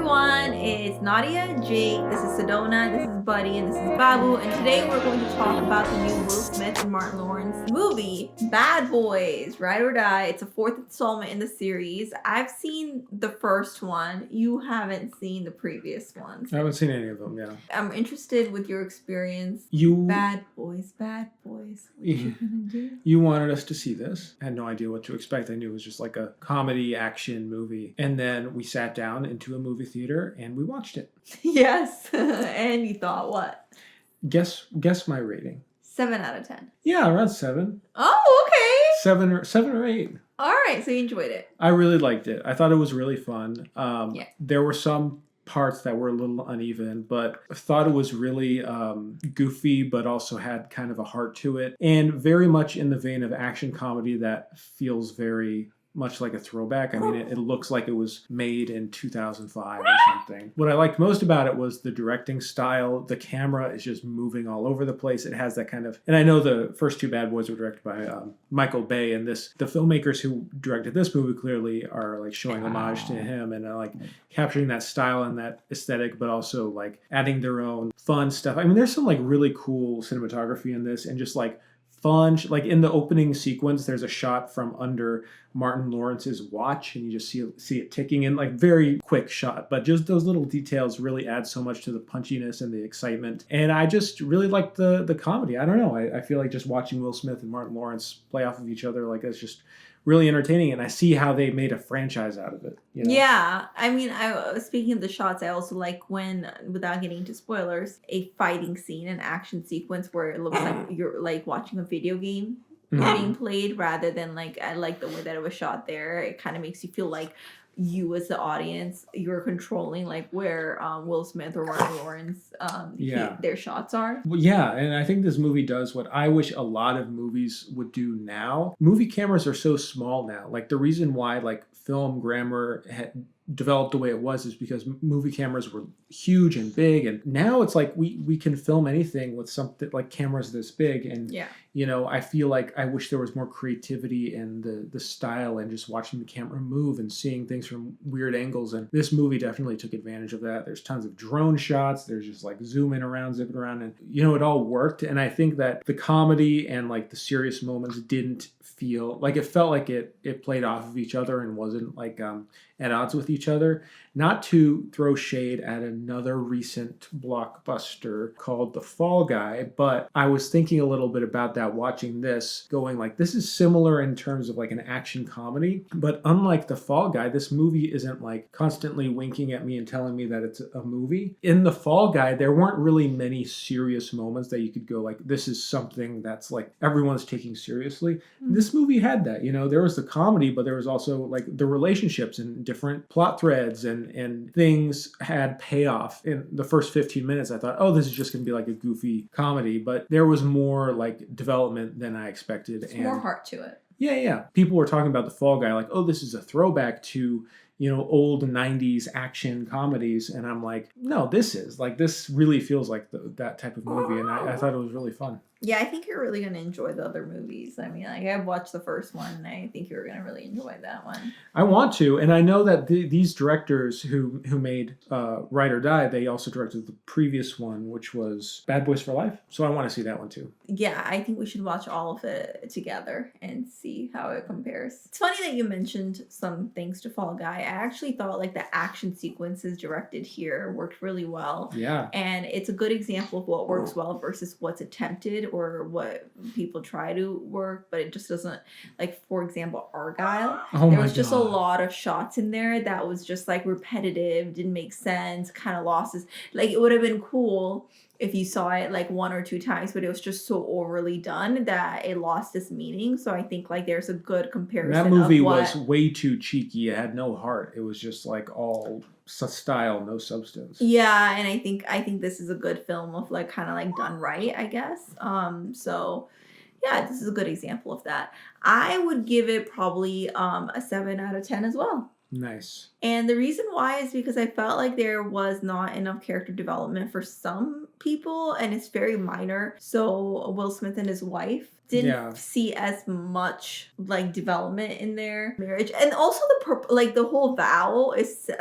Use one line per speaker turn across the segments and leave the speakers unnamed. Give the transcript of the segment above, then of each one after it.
everyone, it's Nadia, Jake, this is Sedona, this is Buddy, and this is Babu, and today we're going to talk about the new Will Smith and Martin Lawrence movie, Bad Boys, Ride or Die. It's a fourth installment in the series. I've seen the first one. You haven't seen the previous ones.
I haven't seen any of them, yeah.
I'm interested with your experience. Bad Boys, Bad Boys. What you gonna do?
You wanted us to see this. I had no idea what to expect. I knew it was just like a comedy action movie. And then we sat down into a movie theater and we watched it.
Yes. And you thought what?
Guess my rating.
7 out of 10.
Yeah, around 7.
Oh, okay.
7 or 8.
All right, so you enjoyed it.
I really liked it. I thought it was really fun.
Yeah.
There were some parts that were a little uneven, but I thought it was really goofy, but also had kind of a heart to it, and very much in the vein of action comedy that feels very much like a throwback. I mean, it looks like it was made in 2005 or something. What I liked most about it was the directing style. The camera is just moving all over the place. It has that kind of, and I know the first two Bad Boys were directed by Michael Bay, and the filmmakers who directed this movie clearly are like showing homage to him and like capturing that style and that aesthetic, but also like adding their own fun stuff. I mean, there's some like really cool cinematography in this, and just like fun, like in the opening sequence, there's a shot from under Martin Lawrence's watch, and you just see it ticking in, like very quick shot, but just those little details really add so much to the punchiness and the excitement. And I just really like the comedy. I don't know. I feel like just watching Will Smith and Martin Lawrence play off of each other, like it's just really entertaining, and I see how they made a franchise out of it. You know?
Yeah, I mean, speaking of the shots, I also like when, without getting into spoilers, a fighting scene, an action sequence where it looks like you're like watching a video game being played, rather than like, I like the way that it was shot there. It kind of makes you feel like you as the audience, you're controlling like where Will Smith or Martin Lawrence their shots are.
Well, yeah, and I think this movie does what I wish a lot of movies would do now. Movie cameras are so small now. Like the reason why like film grammar had developed the way it was is because movie cameras were huge and big, and now it's like we can film anything with something like cameras this big. And you know, I feel like I wish there was more creativity in the style and just watching the camera move and seeing things from weird angles, and this movie definitely took advantage of that. There's tons of drone shots, there's just like zipping around, and you know, it all worked. And I think that the comedy and like the serious moments didn't feel like, it felt like it played off of each other and wasn't like at odds with each other. Not to throw shade at another recent blockbuster called The Fall Guy, but I was thinking a little bit about that watching this, going like, this is similar in terms of like an action comedy, but unlike The Fall Guy, this movie isn't like constantly winking at me and telling me that it's a movie. In The Fall Guy, there weren't really many serious moments that you could go like, this is something that's like everyone's taking seriously. This movie had that, you know, there was the comedy, but there was also like the relationships and different plot threads, and things had payoff. In the first 15 minutes, I thought, oh, this is just going to be like a goofy comedy, but there was more like development than I expected.
It's more heart to it.
Yeah. People were talking about The Fall Guy like, oh, this is a throwback to, you know, old 90s action comedies. And I'm like, no, this really feels like that type of movie. And I thought it was really fun.
Yeah, I think you're really going to enjoy the other movies. I mean, like, I've watched the first one, and I think you're going to really enjoy that one.
I want to, and I know that these directors who made Ride or Die, they also directed the previous one, which was Bad Boys for Life. So I want to see that one too.
Yeah, I think we should watch all of it together and see how it compares. It's funny that you mentioned some things to Fall Guy. I actually thought like the action sequences directed here worked really well.
Yeah.
And it's a good example of what works well versus what's attempted or what people try to work, but it just doesn't. Like, for example, Argyle. There was just a lot of shots in there that was just like repetitive, didn't make sense, kind of losses. Like, it would have been cool if you saw it like one or two times, but it was just so overly done that it lost its meaning. So I think like there's a good comparison.
That movie was way too cheeky. It had no heart. It was just like all style, no substance.
Yeah, and I think this is a good film of like kind of like done right, I guess. So yeah, this is a good example of that. I would give it probably a 7 out of 10 as well.
Nice.
And the reason why is because I felt like there was not enough character development for some people, and it's very minor. So Will Smith and his wife didn't see as much like development in their marriage, and also the whole vow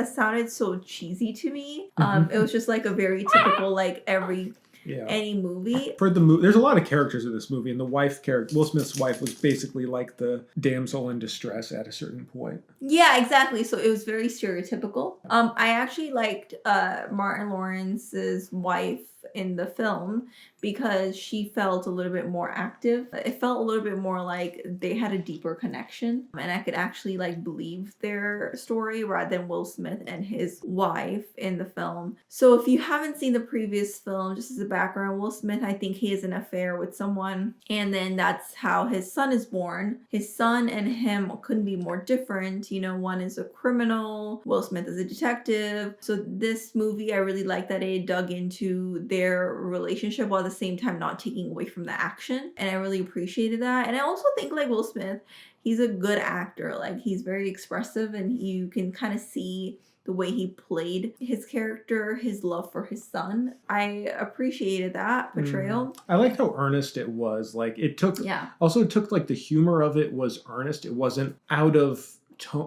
sounded so cheesy to me. It was just like a very typical like any movie.
For the movie, there's a lot of characters in this movie, and the wife character, Will Smith's wife, was basically like the damsel in distress at a certain point.
Yeah, exactly. So it was very stereotypical. I actually liked Martin Lawrence's wife in the film because she felt a little bit more active. It felt a little bit more like they had a deeper connection, and I could actually like believe their story rather than Will Smith and his wife in the film. So if you haven't seen the previous film, just as a background, Will Smith, I think he has an affair with someone, and then that's how his son is born. His son and him couldn't be more different. You know, one is a criminal, Will Smith is a detective. So this movie, I really like that it dug into their relationship while at the same time not taking away from the action, and I really appreciated that. And I also think like Will Smith, he's a good actor. Like he's very expressive, and you can kind of see the way he played his character, his love for his son. I appreciated that portrayal.
I liked how earnest it was. Like it took like the humor of it was earnest. It wasn't out of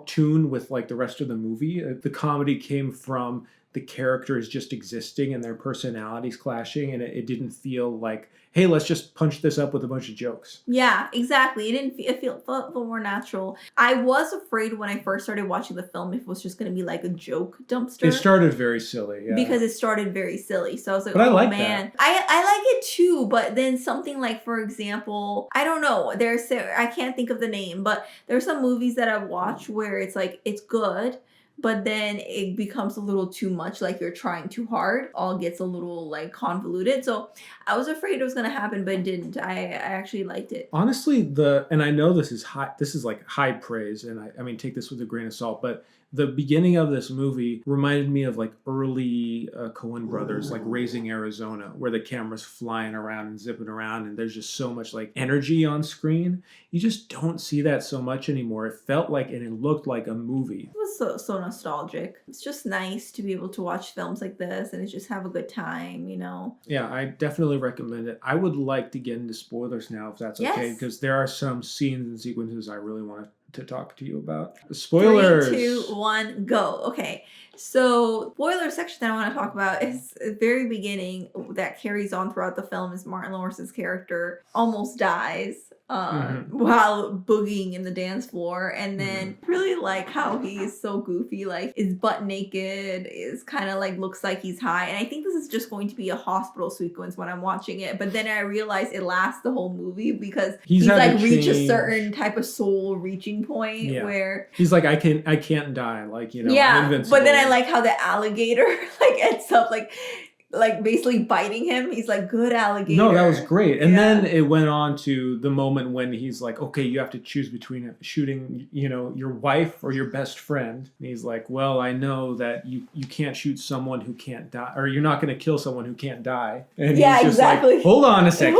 tune with like the rest of the movie. The comedy came from the characters just existing and their personalities clashing, and it didn't feel like, hey, let's just punch this up with a bunch of jokes.
Yeah, exactly. It felt more natural. I was afraid when I first started watching the film if it was just going to be like a joke dumpster.
It started very silly, yeah.
Because it started very silly. So I was like,
but
oh
I like
man.
That.
I like it too, but then something like, for example, I don't know, I can't think of the name, but there's some movies that I've watched where it's like, it's good, but then it becomes a little too much, like you're trying too hard. All gets a little like convoluted. So I was afraid it was gonna happen, but it didn't. I actually liked it.
Honestly, and I know this is like high praise, and I mean take this with a grain of salt, but the beginning of this movie reminded me of like early Coen brothers, like Raising Arizona, where the camera's flying around and zipping around, and there's just so much like energy on screen. You just don't see that so much anymore. It felt like, and it looked like a movie.
It was so nostalgic. It's just nice to be able to watch films like this and just have a good time, you know?
Yeah, I definitely recommend it. I would like to get into spoilers now, if that's okay, because there are some scenes and sequences I really want to talk to you about. Spoilers!
3, 2, 1, go. Okay. So, spoiler section that I want to talk about is the very beginning that carries on throughout the film is Martin Lawrence's character almost dies while boogieing in the dance floor, and then really like how he is so goofy, like is butt naked, is kind of like looks like he's high, and I think this is just going to be a hospital sequence when I'm watching it, but then I realized it lasts the whole movie because he's like reach a certain type of soul reaching point where
he's like I can't die, like, you know,
I'm
invincible.
But then I like how the alligator like ends up like basically biting him. He's like, good alligator.
No, that was great. And then it went on to the moment when he's like, okay, you have to choose between shooting, you know, your wife or your best friend. And he's like, well, I know that you can't shoot someone who can't die, or you're not going to kill someone who can't die. And he's just
exactly.
Like, hold on a second.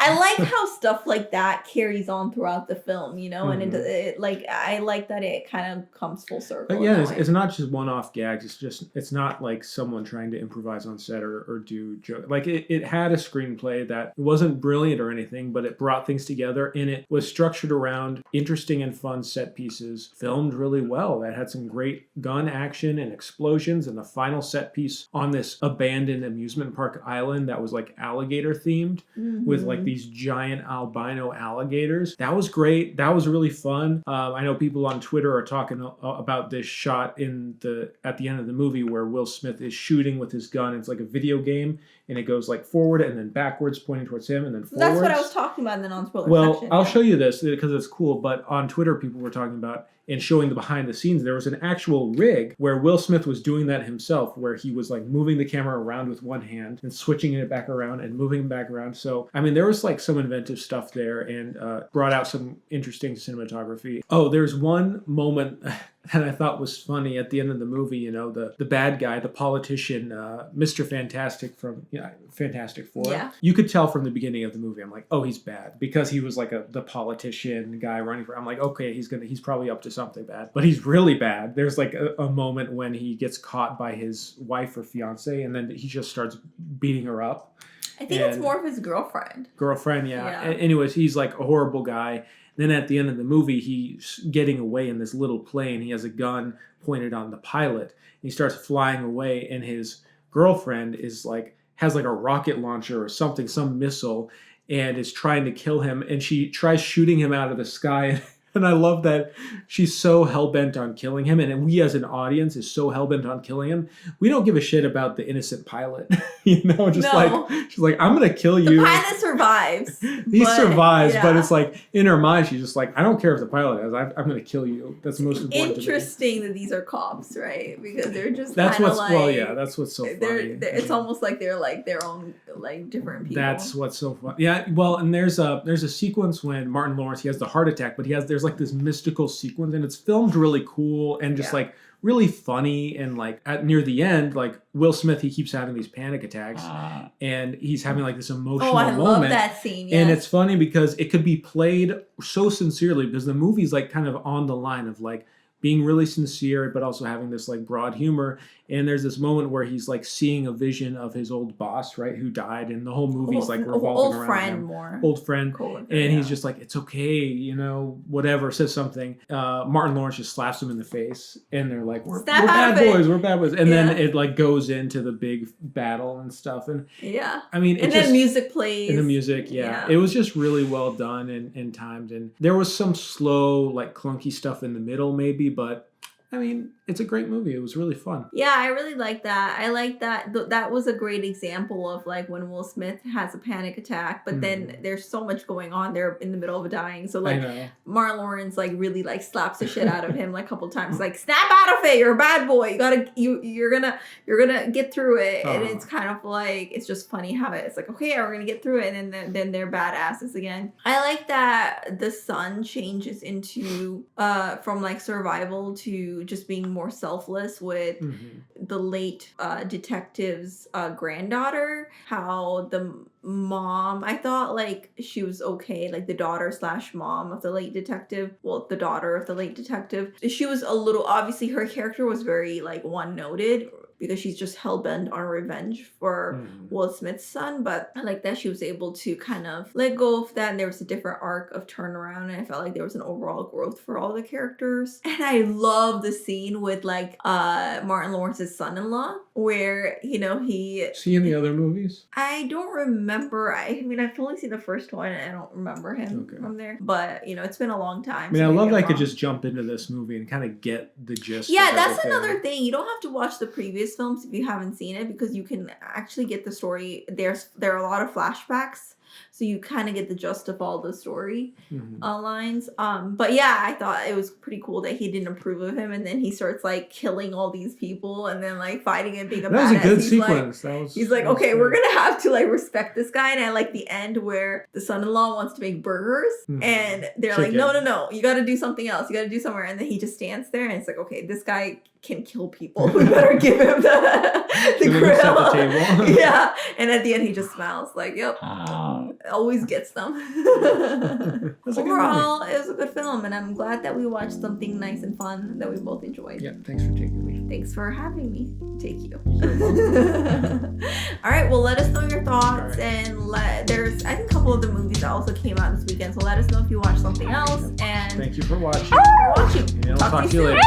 I like how stuff like that carries on throughout the film, you know, and it like, I like that it kind of comes full circle.
But yeah, it's not just one-off gags. It's not like someone trying to improvise on set or do joke. Like it had a screenplay that wasn't brilliant or anything, but it brought things together, and it was structured around interesting and fun set pieces, filmed really well. That had some great gun action and explosions, and the final set piece on this abandoned amusement park island that was like alligator themed with like these giant albino alligators. That was great. That was really fun. I know people on Twitter are talking about this shot at the end of the movie where Will Smith is shooting with his gun. It's like a video game, and it goes like forward and then backwards, pointing towards him, and then forwards.
That's what I was talking about in the non-spoiler section.
I'll show you this because it's cool, but on Twitter people were talking about and showing the behind the scenes. There was an actual rig where Will Smith was doing that himself, where he was like moving the camera around with one hand and switching it back around and moving it back around. So, I mean, there was like some inventive stuff there, and brought out some interesting cinematography. Oh, there's one moment that I thought was funny at the end of the movie, you know, the bad guy, the politician, Mr. Fantastic from Fantastic Four.
Yeah.
You could tell from the beginning of the movie, I'm like, oh, he's bad, because he was like the politician guy running for. I'm like, okay, he's probably up to something bad, but he's really bad. There's like a moment when he gets caught by his wife or fiance, and then he just starts beating her up.
I think it's more of his girlfriend.
Yeah. Anyways, he's like a horrible guy. Then at the end of the movie, he's getting away in this little plane. He has a gun pointed on the pilot. He starts flying away, and his girlfriend has like a rocket launcher or something, some missile, and is trying to kill him. And she tries shooting him out of the sky. And I love that she's so hell-bent on killing him, and we as an audience is so hell-bent on killing him. We don't give a shit about the innocent pilot. You know, just like, she's like, I'm going to kill you.
The pilot survives.
He survives, but it's like, in her mind, she's just like, I don't care if the pilot is. I'm going to kill you. That's the most important
Interesting that these are cops, right? Because they're just
that's what's
like,
well, yeah, that's what's so funny.
It's almost like they're like their own like different people.
That's what's so funny. Yeah, well, and there's a sequence when Martin Lawrence, he has the heart attack, but there's like this mystical sequence, and it's filmed really cool and just like really funny, and like near the end, like Will Smith, he keeps having these panic attacks, and he's having like this emotional moment.
Love that scene. Yes.
And it's funny because it could be played so sincerely, because the movie's like kind of on the line of like being really sincere, but also having this like broad humor. And there's this moment where he's like seeing a vision of his old boss, right, who died, and the whole movie's like revolving around him. Old friend. And he's just like, it's okay, you know, whatever, says something. Martin Lawrence just slaps him in the face, and they're like, we're bad boys. And then it like goes into the big battle and stuff. And I mean,
and then music plays.
And the music, it was just really well done and timed. And there was some slow, like clunky stuff in the middle maybe, but I mean, it's a great movie. It was really fun.
Yeah, I really like that. I like that. That was a great example of like when Will Smith has a panic attack, but then there's so much going on. They're in the middle of dying. So like Martin Lawrence like really like slaps the shit out of him like a couple times. Like, snap out of it. You're a bad boy. You're gonna get through it. And it's kind of like, it's just funny how it's like, okay, we're gonna get through it, and then they're badasses again. I like that the son changes into from like survival to just being more selfless with the late detective's granddaughter. How the mom, I thought like she was okay, like the daughter / mom of the late detective, well, the daughter of the late detective, she was a little, obviously her character was very like one-noted, because she's just hell-bent on revenge for Will Smith's son. But I like that she was able to kind of let go of that, and there was a different arc of turnaround, and I felt like there was an overall growth for all the characters. And I love the scene with like Martin Lawrence's son-in-law, where, you know, is
he in the other movies?
I don't remember. I mean, I've only seen the first one, and I don't remember him from there. But, you know, it's been a long time.
I mean, I love that I could just jump into this movie and kind of get the gist.
Yeah, that's another thing. You don't have to watch the previous films if you haven't seen it, because you can actually get the story. There are a lot of flashbacks, so you kind of get the gist of all the story lines. But yeah, I thought it was pretty cool that he didn't approve of him, and then he starts like killing all these people, and then like fighting and being a badass. That was a good sequence. He's like, okay, we're gonna have to like respect this guy. And I like the end where the son-in-law wants to make burgers, and they're like, no, you got to do something else. You got to do somewhere. And then he just stands there, and it's like, okay, this guy can kill people. We better give him the grill. Set the table. Yeah. And at the end, he just smiles like, yep, always gets them. Overall, it was a good film, and I'm glad that we watched something nice and fun that we both enjoyed.
Yeah, thanks for taking me.
Thanks for having me take you. All right, well, let us know your thoughts, and there's, I think, a couple of the movies that also came out this weekend, so let us know if you watched something else. And
thank you for watching.
Thank you for watching.
And I'll talk to you later.